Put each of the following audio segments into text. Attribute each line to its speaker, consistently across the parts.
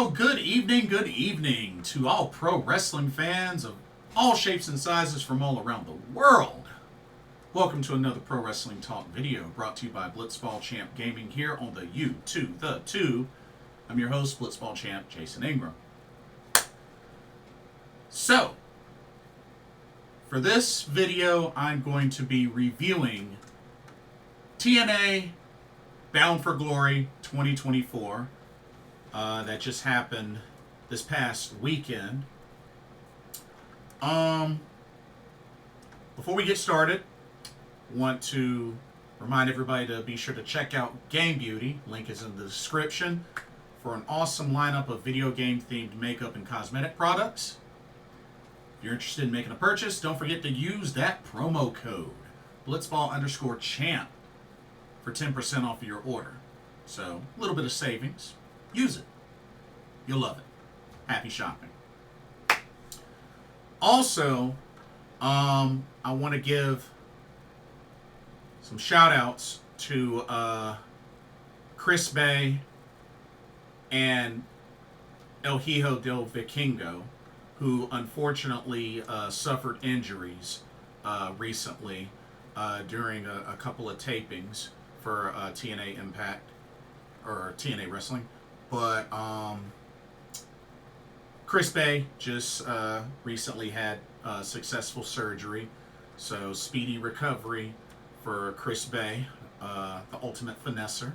Speaker 1: Well, good evening to all pro wrestling fans of all shapes and sizes from all around the world. Welcome to another Pro Wrestling Talk video brought to you by Blitzball Champ Gaming here on the U2The2. I'm your host, Blitzball Champ Jason Ingram. So, for this video, I'm going to be reviewing TNA Bound For Glory 2024. That just happened this past weekend. Before we get started, want to remind everybody to be sure to check out Game Beauty. Link is in the description for an awesome lineup of video game themed makeup and cosmetic products. If you're interested in making a purchase, don't forget to use that promo code Blitzball_champ for 10% off of your order. So, a little bit of savings. Use it. You'll love it. Happy shopping. Also, I want to give some shout outs to Chris Bay and El Hijo del Vikingo, who unfortunately suffered injuries recently during a couple of tapings for TNA Impact or TNA Wrestling. But Chris Bay just recently had successful surgery, so speedy recovery for Chris Bay, the ultimate finesser.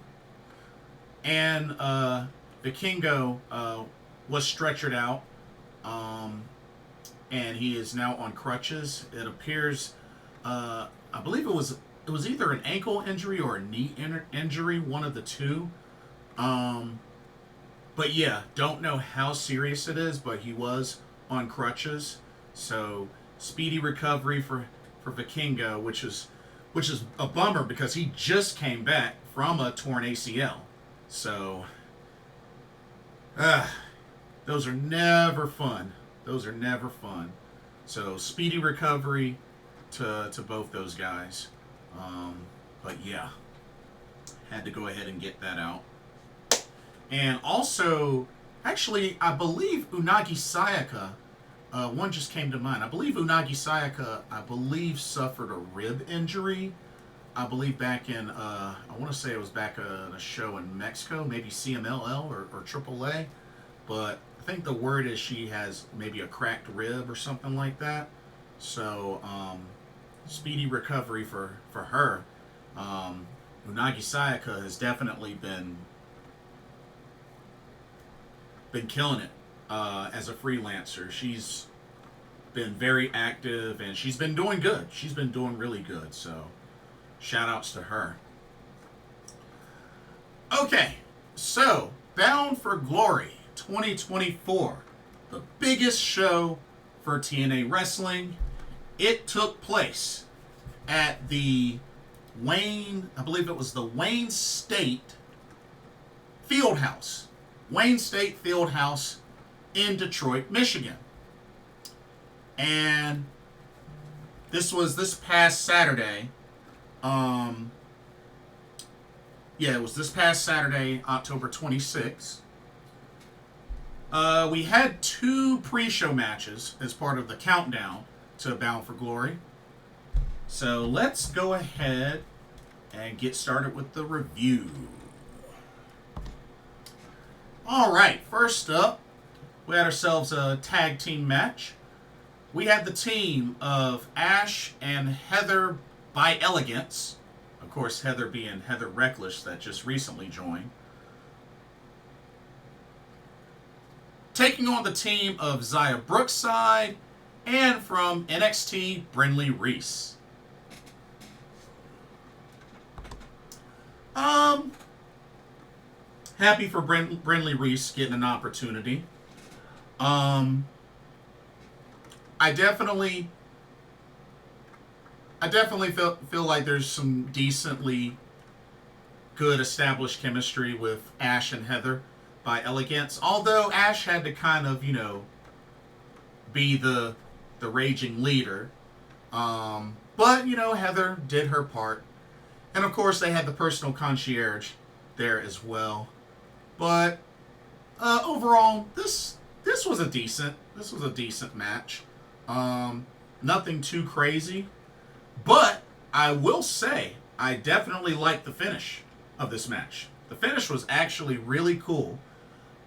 Speaker 1: And Vikingo was stretchered out, and he is now on crutches. It appears, I believe it was either an ankle injury or a knee injury, one of the two. But yeah, don't know how serious it is, but he was on crutches. So speedy recovery for Vikingo, which is a bummer because he just came back from a torn ACL. So those are never fun. Those are never fun. So speedy recovery to both those guys. But yeah, had to go ahead and get that out. And also, actually, I believe Unagi Sayaka, one just came to mind. I believe Unagi Sayaka, suffered a rib injury. I believe back in, I want to say it was back in a show in Mexico, maybe CMLL or AAA. But I think the word is she has maybe a cracked rib or something like that. So, speedy recovery for her. Unagi Sayaka has definitely been killing it as a freelancer. She's been very active and she's been doing good. She's been doing really good. So shout outs to her. Okay, so Bound for Glory 2024, the biggest show for TNA Wrestling. It took place at the Wayne State Fieldhouse. Wayne State Fieldhouse in Detroit, Michigan. And this was this past Saturday. It was this past Saturday, October 26th. We had two pre-show matches as part of the countdown to Bound for Glory. So let's go ahead and get started with the review. Alright, first up, we had ourselves a tag team match. We had the team of Ash and Heather by Elegance. Of course, Heather being Heather Reckless that just recently joined. Taking on the team of Zaya Brookside and from NXT, Brinley Reece. Happy for Brinley Reece getting an opportunity. I definitely feel like there's some decently good established chemistry with Ash and Heather by Elegance. Although Ash had to kind of, be the raging leader. But, Heather did her part. And of course they had the personal concierge there as well. But overall, this was a decent match. Nothing too crazy, but I will say I definitely liked the finish of this match. The finish was actually really cool.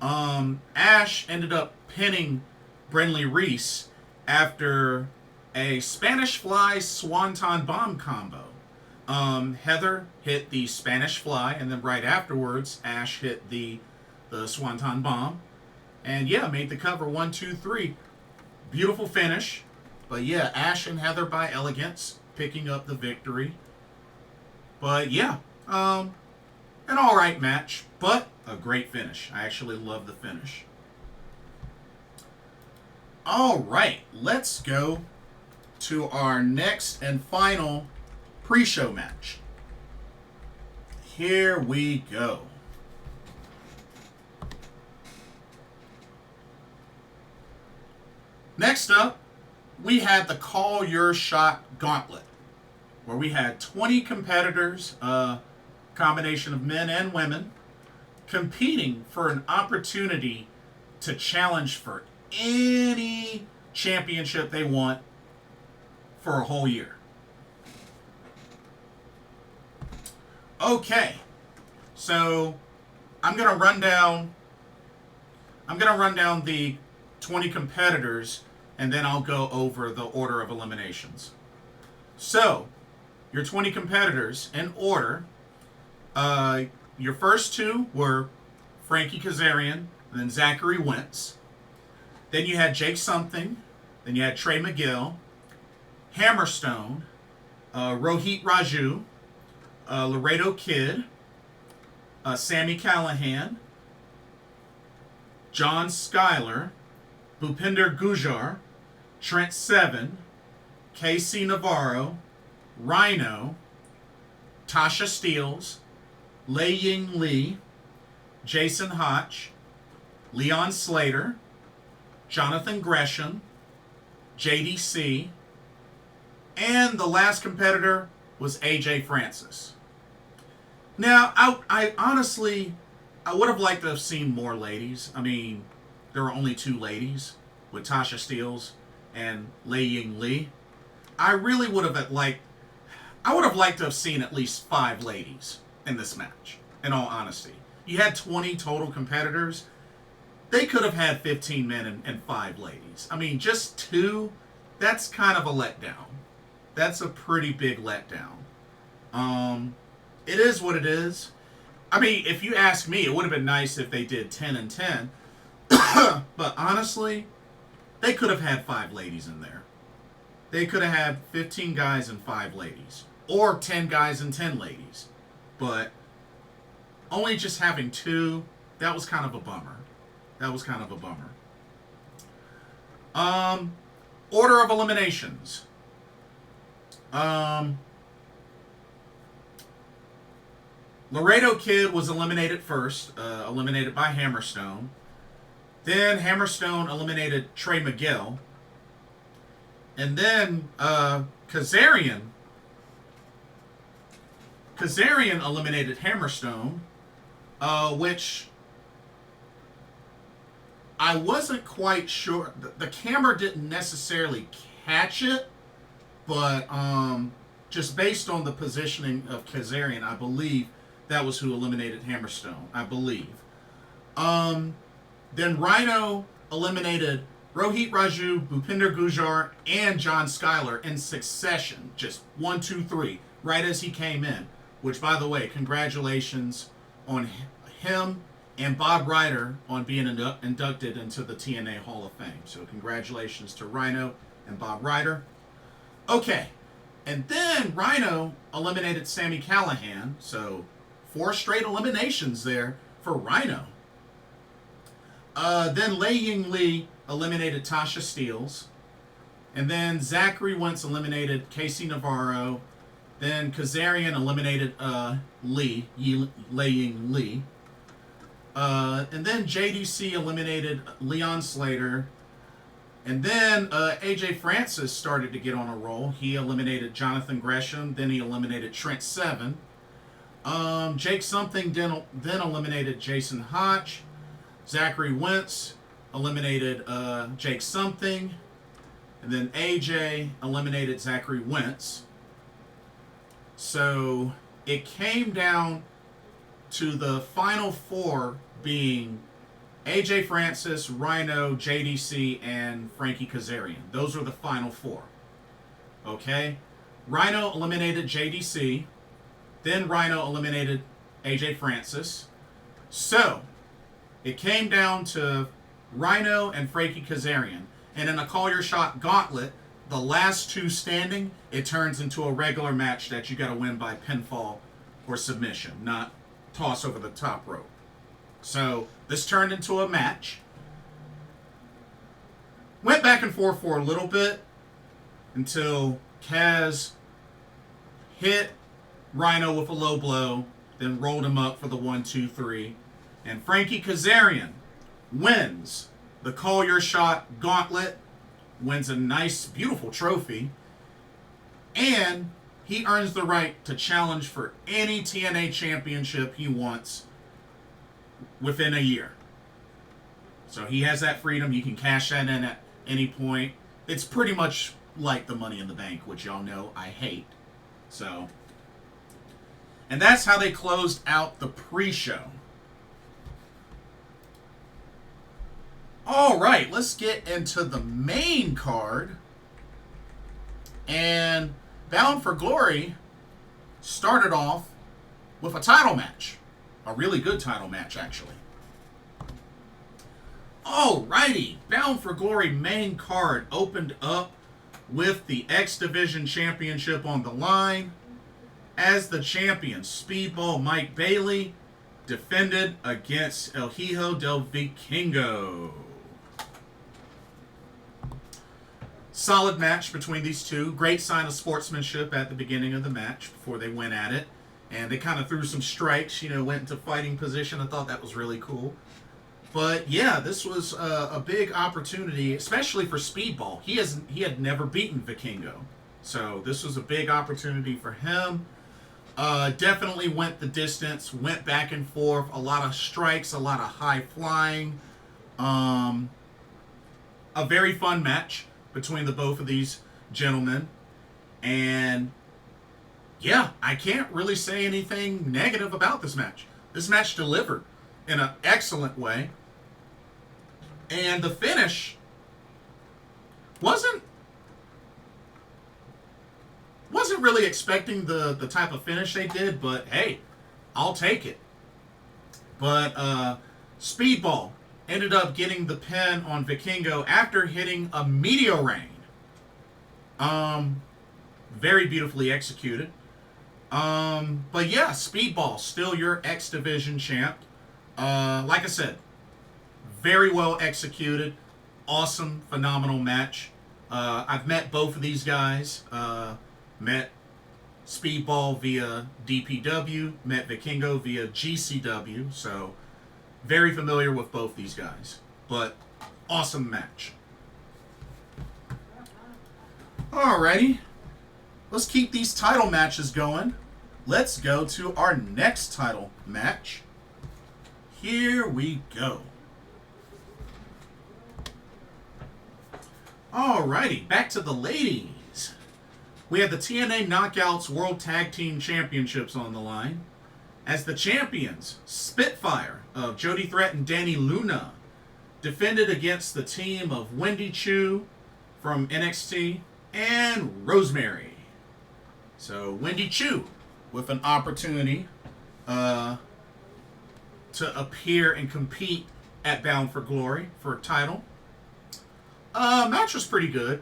Speaker 1: Ash ended up pinning Brinley Reece after a Spanish Fly Swanton Bomb combo. Heather hit the Spanish Fly, and then right afterwards, Ash hit the Swanton Bomb. And yeah, made the cover 1, 2, 3. Beautiful finish. But yeah, Ash and Heather by Elegance picking up the victory. But yeah, an alright match, but a great finish. I actually love the finish. Alright, let's go to our next and final pre-show match. Here we go. Next up, we had the Call Your Shot Gauntlet, where we had 20 competitors, a combination of men and women, competing for an opportunity to challenge for any championship they want for a whole year. Okay, so I'm gonna run down the 20 competitors, and then I'll go over the order of eliminations. So, your 20 competitors in order. Your first two were Frankie Kazarian, and then Zachary Wentz. Then you had Jake Something. Then you had Trey Miguel, Hammerstone, Rohit Raju, Laredo Kid, Sami Callihan, John Skyler, Bhupinder Gujjar, Trent 7, KC Navarro, Rhino, Tasha Steelz, Ying, Jason Hotch, Leon Slater, Jonathan Gresham, JDC, and the last competitor was AJ Francis. Now, I honestly, I would have liked to have seen more ladies. I mean, there were only 2 ladies with Tasha Steelz and Ying. I really would have liked to have seen at least 5 ladies in this match, in all honesty. You had 20 total competitors. They could have had 15 men and 5 ladies. I mean, just 2, that's kind of a letdown. That's a pretty big letdown. It is what it is. I mean, if you ask me, it would have been nice if they did 10 and 10. But honestly, they could have had 5 ladies in there. They could have had 15 guys and 5 ladies. Or 10 guys and 10 ladies. But only just having 2, that was kind of a bummer. Order of eliminations. Laredo Kid was eliminated first, eliminated by Hammerstone. Then Hammerstone eliminated Trey Miguel. And then Kazarian eliminated Hammerstone, which I wasn't quite sure. The camera didn't necessarily catch it, but just based on the positioning of Kazarian, I believe that was who eliminated Hammerstone, I believe. Then Rhino eliminated Rohit Raju, Bhupinder Gujjar, and John Skyler in succession. Just 1, 2, 3, right as he came in. Which, by the way, congratulations on him and Bob Ryder on being inducted into the TNA Hall of Fame. So congratulations to Rhino and Bob Ryder. Okay, and then Rhino eliminated Sami Callihan. So 4 straight eliminations there for Rhino. Then Ying eliminated Tasha Steelz. And then Zachary Wentz eliminated KC Navarro. Then Kazarian eliminated Ying. And then JDC eliminated Leon Slater. And then AJ Francis started to get on a roll. He eliminated Jonathan Gresham. Then he eliminated Trent 7. Jake Something then eliminated Jason Hotch. Zachary Wentz eliminated Jake Something. And then AJ eliminated Zachary Wentz. So it came down to the final four being AJ Francis, Rhino, JDC, and Frankie Kazarian. Those were the final four. Okay? Rhino eliminated JDC. Then Rhino eliminated AJ Francis. So it came down to Rhino and Frankie Kazarian. And in a Call Your Shot Gauntlet, the last two standing, it turns into a regular match that you got to win by pinfall or submission, not toss over the top rope. So this turned into a match. Went back and forth for a little bit until Kaz hit Rhino with a low blow, then rolled him up for the 1-2-3. And Frankie Kazarian wins the Call Your Shot Gauntlet, wins a nice, beautiful trophy, and he earns the right to challenge for any TNA championship he wants within a year. So he has that freedom. You can cash that in at any point. It's pretty much like the Money in the Bank, which y'all know I hate. So, and that's how they closed out the pre-show. All right, let's get into the main card. And Bound for Glory started off with a title match. A really good title match, actually. Alrighty, Bound for Glory main card opened up with the X Division Championship on the line. As the champion, Speedball Mike Bailey defended against El Hijo del Vikingo. Solid match between these two. Great sign of sportsmanship at the beginning of the match before they went at it. And they kind of threw some strikes, went into fighting position. I thought that was really cool. But yeah, this was a big opportunity, especially for Speedball. He had never beaten Vikingo. So this was a big opportunity for him. Definitely went the distance, went back and forth. A lot of strikes, a lot of high flying. A very fun match between the both of these gentlemen. And yeah, I can't really say anything negative about this match. This match delivered in an excellent way. And the finish wasn't really expecting the type of finish they did, but hey, I'll take it. But Speedball ended up getting the pin on Vikingo after hitting a meteor rain. Very beautifully executed. But yeah, Speedball, still your X Division champ. Like I said, very well executed. Awesome, phenomenal match. I've met both of these guys. Met Speedball via DPW, met Vikingo via GCW, so very familiar with both these guys. But awesome match. Alrighty, let's keep these title matches going. Let's go to our next title match. Here we go. Alrighty, back to the ladies. We have the TNA Knockouts World Tag Team Championships on the line. As the champions, Spitfire of Jody Threat and Danny Luna defended against the team of Wendy Chu from NXT and Rosemary. So Wendy Chu with an opportunity to appear and compete at Bound for Glory for a title. Match was pretty good.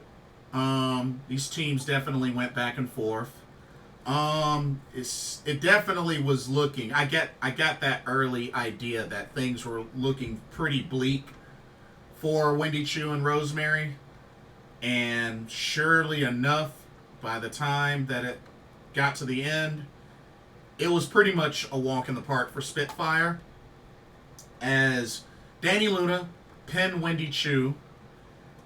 Speaker 1: These teams definitely went back and forth. It definitely was looking. I got that early idea that things were looking pretty bleak for Wendy Chu and Rosemary, and surely enough, by the time that it got to the end, it was pretty much a walk in the park for Spitfire, as Danny Luna pinned Wendy Chu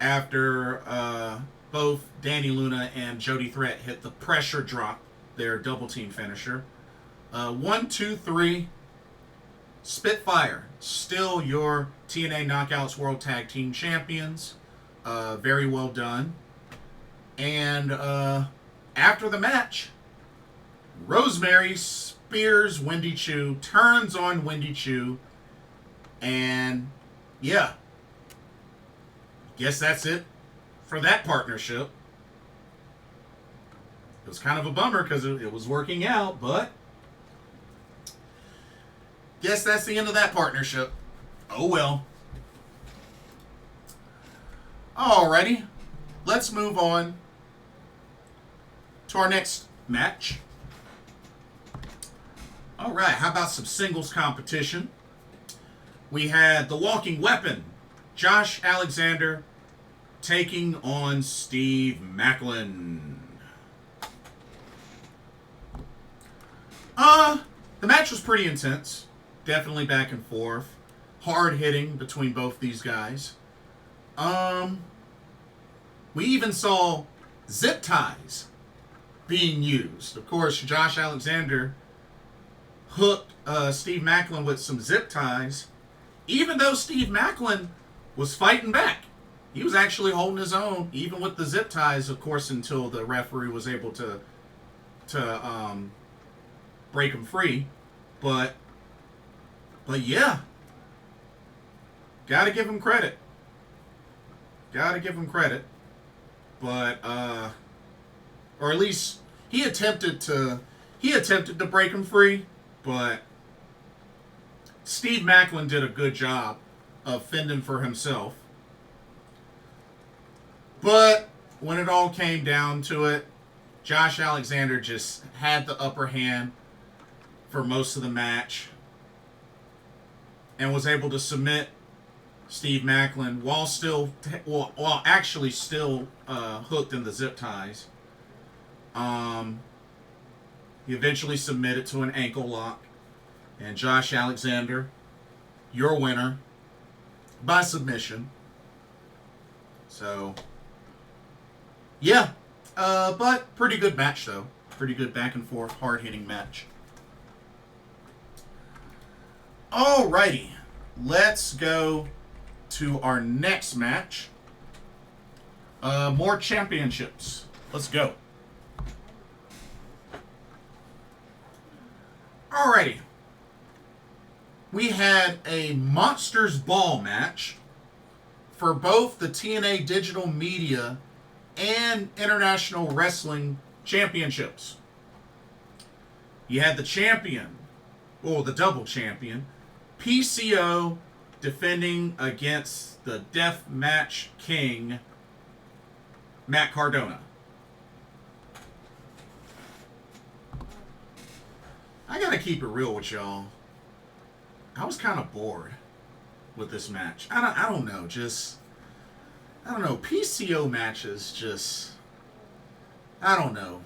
Speaker 1: after both Danny Luna and Jody Threat hit the pressure drop, their double team finisher. 1, 2, 3. Spitfire, still your TNA Knockouts World Tag Team Champions. Very well done. And after the match, Rosemary spears Wendy Choo, turns on Wendy Choo, and yeah, guess that's it for that partnership. It was kind of a bummer because it was working out, but guess that's the end of that partnership. Oh well. Alrighty, let's move on to our next match. Alright, how about some singles competition? We had the Walking Weapon, Josh Alexander, taking on Steve Macklin. The match was pretty intense. Definitely back and forth. Hard hitting between both these guys. We even saw zip ties being used. Of course, Josh Alexander hooked Steve Macklin with some zip ties, even though Steve Macklin was fighting back. He was actually holding his own, even with the zip ties, of course, until the referee was able to break him free. But yeah, gotta give him credit. But or at least he attempted to break him free, but Steve Macklin did a good job of fending for himself. But when it all came down to it, Josh Alexander just had the upper hand for most of the match and was able to submit Steve Macklin while actually still hooked in the zip ties. He eventually submitted to an ankle lock, and Josh Alexander, your winner by submission. So yeah, but pretty good match though. Pretty good back and forth, hard hitting match. Alrighty, let's go to our next match. More championships. Let's go. Alrighty. We had a Monsters Ball match for both the TNA Digital Media and International Wrestling Championships. You had the champion, or the double champion, PCO, defending against the Deathmatch King, Matt Cardona. I gotta keep it real with y'all. I was kind of bored with this match. I don't know. PCO matches just, I don't know.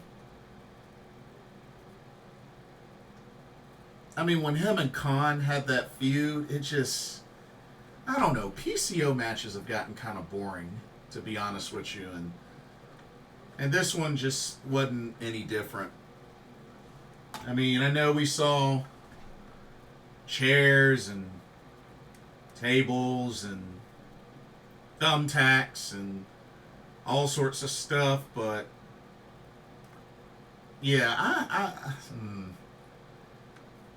Speaker 1: I mean, when him and Khan had that feud, it just, I don't know. PCO matches have gotten kind of boring, to be honest with you. And this one just wasn't any different. I mean, I know we saw chairs and tables and thumbtacks and all sorts of stuff, but yeah,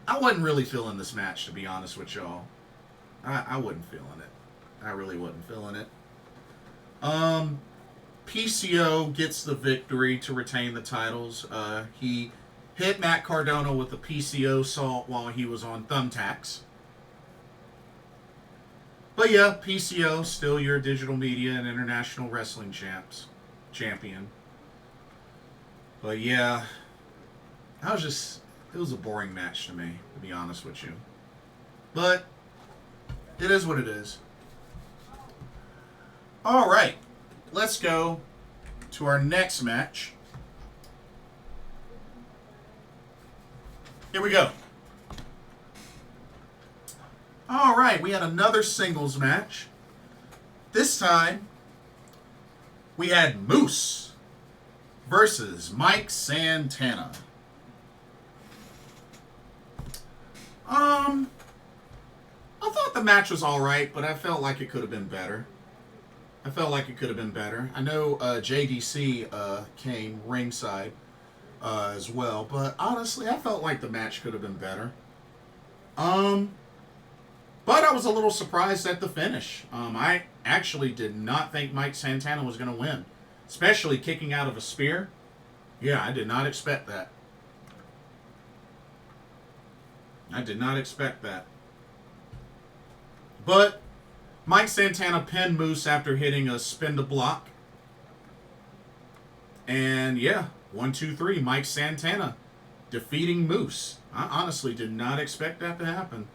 Speaker 1: I wasn't really feeling this match, to be honest with y'all. I wasn't feeling it. I really wasn't feeling it. PCO gets the victory to retain the titles. He hit Matt Cardona with the PCO salt while he was on thumbtacks. But yeah, PCO, still your digital media and international wrestling champion. But yeah, it was a boring match to me, to be honest with you. But it is what it is. Alright, let's go to our next match. Here we go. Alright, we had another singles match. This time, we had Moose versus Mike Santana. I thought the match was all right, but I felt like it could have been better. I know JDC came ringside as well, but honestly, I felt like the match could have been better. But I was a little surprised at the finish. I actually did not think Mike Santana was going to win, especially kicking out of a spear. Yeah, I did not expect that. But Mike Santana pinned Moose after hitting a spin to block. And yeah, 1, 2, 3, Mike Santana defeating Moose. I honestly did not expect that to happen,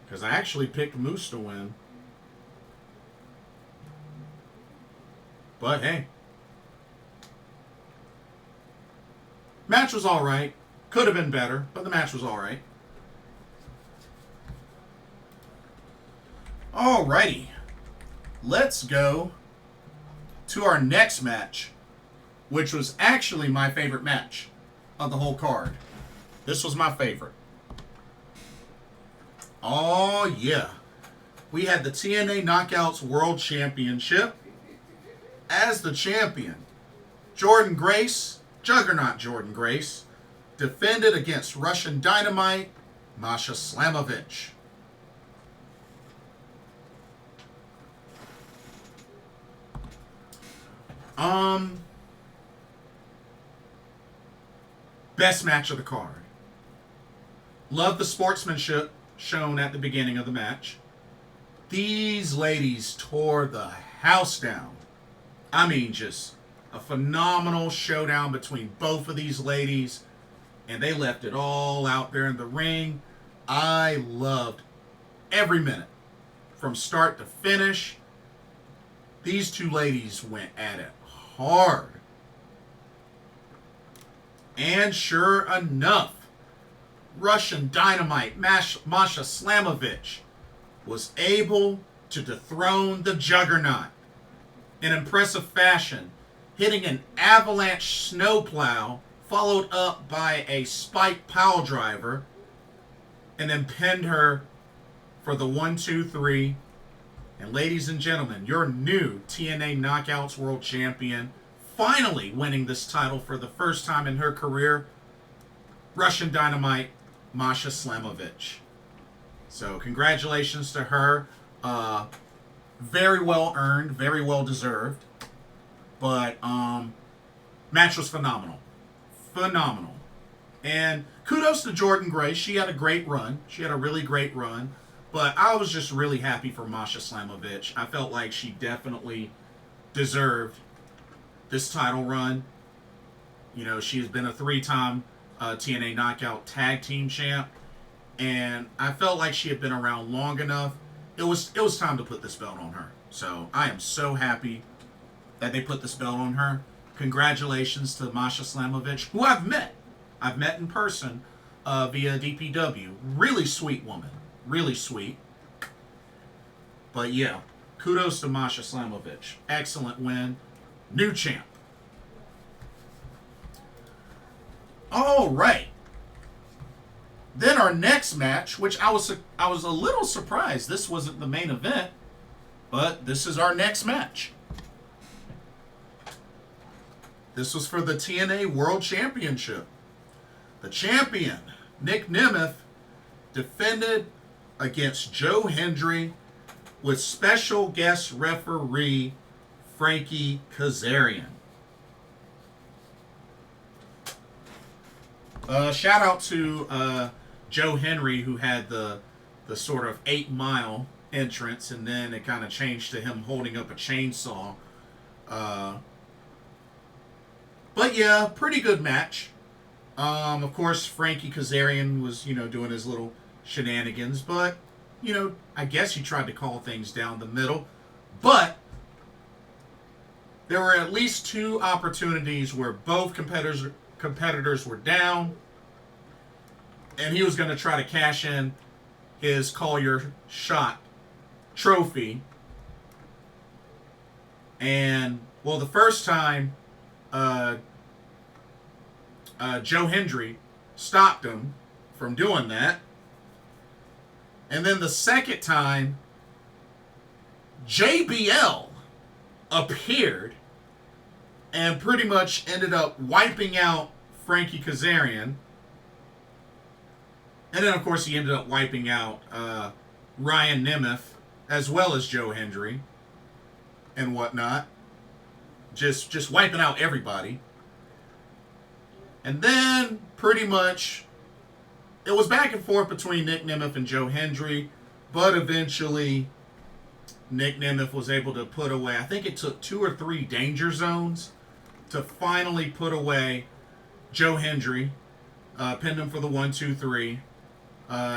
Speaker 1: because I actually picked Moose to win. But hey, match was all right. Could have been better, but the match was all right. Alrighty, let's go to our next match, which was actually my favorite match of the whole card. This was my favorite. Oh yeah, we had the TNA Knockouts World Championship. As the champion, Jordynne Grace, Juggernaut Jordynne Grace, defended against Russian Dynamite, Masha Slamovich. Best match of the card. Love the sportsmanship shown at the beginning of the match. These ladies tore the house down. I mean, just a phenomenal showdown between both of these ladies, and they left it all out there in the ring. I loved every minute from start to finish. These two ladies went at it hard. And sure enough, Russian Dynamite Masha Slamovich was able to dethrone the Juggernaut in impressive fashion, hitting an avalanche snowplow followed up by a spike pile driver, and then pinned her for the 1, 2, 3. And ladies and gentlemen, your new TNA Knockouts World Champion, finally winning this title for the first time in her career, Russian Dynamite Masha Slamovich. So congratulations to her. Very well earned, very well deserved. But match was phenomenal. Phenomenal. And kudos to Jordynne Grace. She had a great run. She had a really great run. But I was just really happy for Masha Slamovich. I felt like she definitely deserved this title run. You know, she has been a 3-time TNA Knockout Tag Team Champ. And I felt like she had been around long enough. It was time to put this belt on her. So I am so happy that they put this belt on her. Congratulations to Masha Slamovich, who I've met. I've met in person via DPW. Really sweet woman. Really sweet. But yeah, kudos to Masha Slamovich. Excellent win. New champ. All right. Then our next match, which I was a little surprised this wasn't the main event, but this is our next match. This was for the TNA World Championship. The champion, Nick Nemeth, defended against Joe Hendry with special guest referee Frankie Kazarian. Shout out to Joe Hendry, who had the sort of 8-mile entrance, and then it kind of changed to him holding up a chainsaw. But yeah, pretty good match. Of course, Frankie Kazarian was, doing his little shenanigans, but, I guess he tried to call things down the middle. But there were at least 2 opportunities where both competitors were down, and he was going to try to cash in his Call Your Shot trophy. And, well, the first time Joe Hendry stopped him from doing that. And then the second time, JBL appeared and pretty much ended up wiping out Frankie Kazarian. And then, of course, he ended up wiping out Ryan Nemeth as well as Joe Hendry and whatnot. Just wiping out everybody. And then, pretty much, it was back and forth between Nick Nemeth and Joe Hendry, but eventually Nick Nemeth was able to put away, I think it took 2 or 3 danger zones to finally put away Joe Hendry, pinned him for the 1, 2, 3.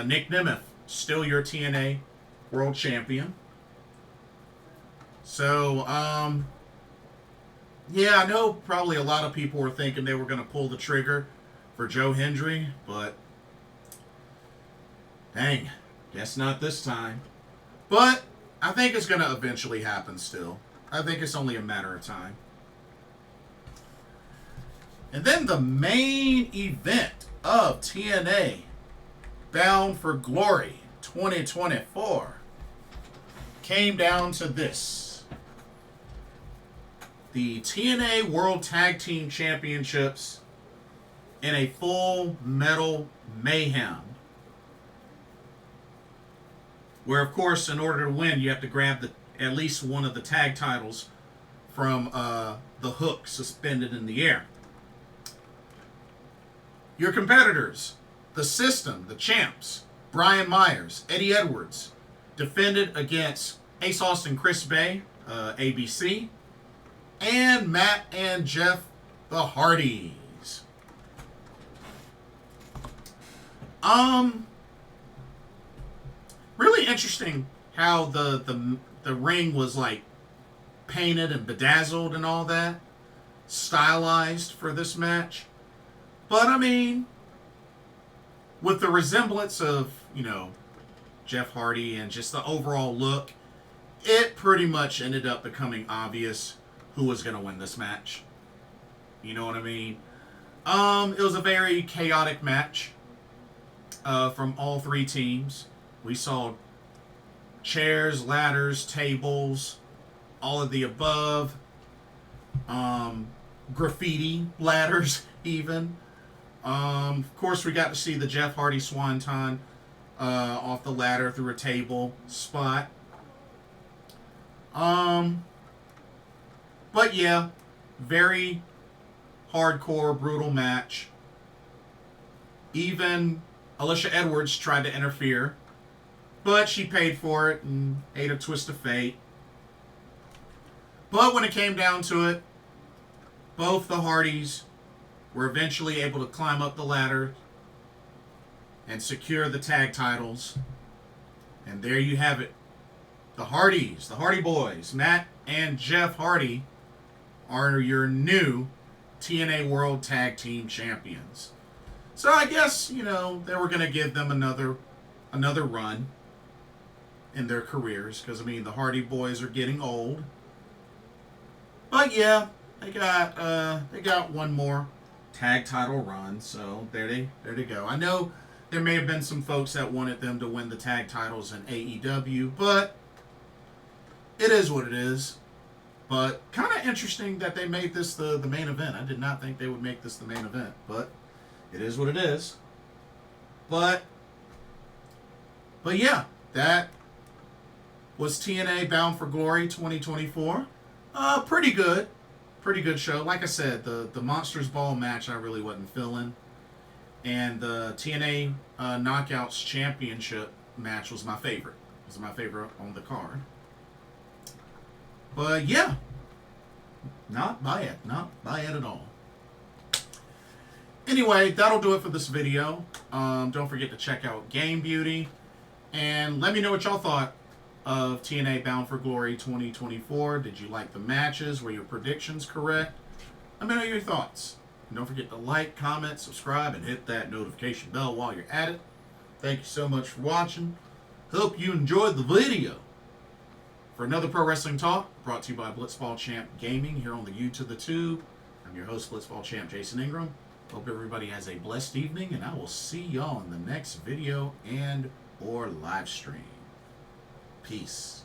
Speaker 1: Nick Nemeth, still your TNA World Champion. So, yeah, I know probably a lot of people were thinking they were going to pull the trigger for Joe Hendry, but dang, guess not this time. But I think it's going to eventually happen still. I think it's only a matter of time. And then the main event of TNA Bound for Glory 2024 came down to this. The TNA World Tag Team Championships in a full metal mayhem. Where, of course, in order to win, you have to grab at least one of the tag titles from the hook suspended in the air. Your competitors, The System, the champs, Brian Myers, Eddie Edwards, defended against Ace Austin, Chris Bay, ABC, and Matt and Jeff, the Hardys. Really interesting how the ring was like painted and bedazzled and all that, stylized for this match. But I mean, with the resemblance of, you know, Jeff Hardy and just the overall look, it pretty much ended up becoming obvious who was going to win this match. You know what I mean? It was a very chaotic match from all 3 teams. We saw chairs, ladders, tables, all of the above. Graffiti ladders, even. Of course, we got to see the Jeff Hardy Swanton off the ladder through a table spot. But yeah, very hardcore, brutal match. Even Alicia Edwards tried to interfere, but she paid for it and ate a twist of fate. But when it came down to it, both the Hardys were eventually able to climb up the ladder and secure the tag titles. And there you have it. The Hardys, the Hardy Boys, Matt and Jeff Hardy, are your new TNA World Tag Team Champions. So I guess, you know, they were going to give them another run in their careers. Because, I mean, the Hardy Boys are getting old. But, yeah, they got one more tag title run. So, there they go. I know there may have been some folks that wanted them to win the tag titles in AEW. But it is what it is. But kind of interesting that they made this the main event. I did not think they would make this the main event. But it is what it is. But yeah, that was TNA Bound for Glory 2024. Pretty good. Pretty good show. Like I said, the Monsters Ball match I really wasn't feeling. And the TNA Knockouts Championship match was my favorite. It was my favorite on the card. But yeah, not bad. Not bad at all. Anyway, that'll do it for this video. Don't forget to check out Game Beauty. And let me know what y'all thought of TNA Bound for Glory 2024. Did you like the matches? Were your predictions correct? Let me know your thoughts. And don't forget to like, comment, subscribe, and hit that notification bell while you're at it. Thank you so much for watching. Hope you enjoyed the video. For another Pro Wrestling Talk, brought to you by Blitzball Champ Gaming here on the U to the Tube. I'm your host, Blitzball Champ Jason Ingram. Hope everybody has a blessed evening, and I will see y'all in the next video and or live stream. Peace.